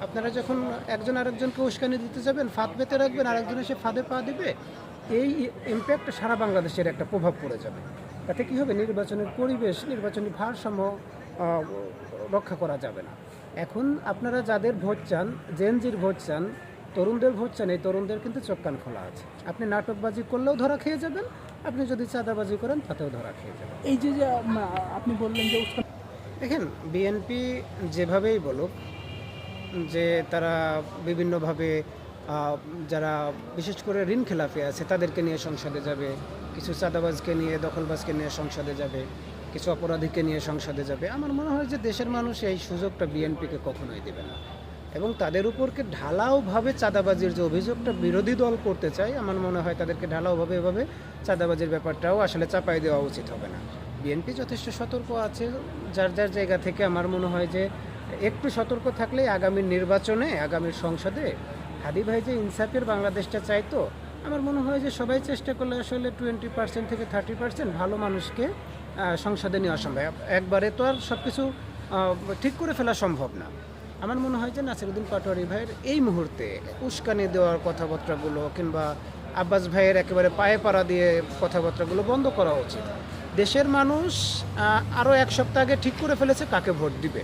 আপনারা যখন একজন আরেকজনকে উস্কানি দিতে যাবেন, ফাঁদ পেতে রাখবেন, আরেকজন এসে ফাঁদে পা দিবে, এই ইম্প্যাক্ট সারা বাংলাদেশের একটা প্রভাব পড়ে যাবে। তাতে কী হবে, নির্বাচনের পরিবেশ, নির্বাচনী ভারসাম্য রক্ষা করা যাবে না। এখন আপনারা যাদের ভোট চান, জেনজির ভোট চান, তরুণদের ভোট চান, এই তরুণদের কিন্তু চোখ কান খোলা আছে। আপনি নাটকবাজি করলেও ধরা খেয়ে যাবেন, আপনি যদি চাঁদাবাজি করেন তাতেও ধরা খেয়ে যাবেন। এই যে যে আপনি বললেন যে দেখেন, বিএনপি যেভাবেই বলুক যে তারা বিভিন্নভাবে যারা বিশেষ করে ঋণ খেলাপি আছে তাদেরকে নিয়ে সংসদে যাবে, কিছু চাঁদাবাজকে নিয়ে, দখলবাজকে নিয়ে সংসদে যাবে, কিছু অপরাধীকে নিয়ে সংসদে যাবে। আমার মনে হয় যে দেশের মানুষ এই সুযোগটা বিএনপিকে কখনোই দেবে না, এবং তাদের উপরকে ঢালাওভাবে চাঁদাবাজির যে অভিযোগটা বিরোধী দল করতে চায়, আমার মনে হয় তাদেরকে ঢালাওভাবে এভাবে চাঁদাবাজির ব্যাপারটাও আসলে চাপাই দেওয়া উচিত হবে না। বিএনপি যথেষ্ট সতর্ক আছে যার যার জায়গা থেকে। আমার মনে হয় যে একটু সতর্ক থাকলে আগামীর নির্বাচনে, আগামীর সংসদে হাদি ভাই যে ইনসাফের বাংলাদেশটা চাইতো, আমার মনে হয় যে সবাই চেষ্টা করলে আসলে 20% থেকে 30% ভালো মানুষকে সংসদে নেওয়া সম্ভব। একবারে তো আর সব কিছু ঠিক করে ফেলা সম্ভব না। আমার মনে হয় যে নাসিরউদ্দিন পাটোয়ারি ভাইয়ের এই মুহূর্তে উস্কানি দেওয়ার কথাবার্তাগুলো, কিংবা আব্বাস ভাইয়ের একেবারে পায়ে পাড়া দিয়ে কথাবার্তাগুলো বন্ধ করা উচিত। দেশের মানুষ আরও এক সপ্তাহ আগে ঠিক করে ফেলেছে কাকে ভোট দিবে।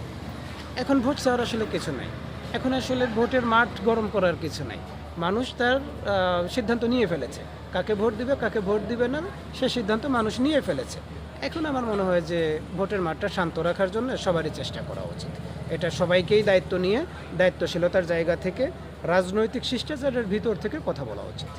এখন ভোট চাওয়ার আসলে কিছু নাই, এখন আসলে ভোটের মাঠ গরম করার কিছু নাই। মানুষ তার সিদ্ধান্ত নিয়ে ফেলেছে, কাকে ভোট দিবে কাকে ভোট দিবে না সে সিদ্ধান্ত মানুষ নিয়ে ফেলেছে। এখন আমার মনে হয় যে ভোটের মাঠটা শান্ত রাখার জন্য সবারই চেষ্টা করা উচিত। এটা সবাইকেই দায়িত্ব নিয়ে, দায়িত্বশীলতার জায়গা থেকে, রাজনৈতিক শিষ্টাচারের ভিতর থেকে কথা বলা উচিত।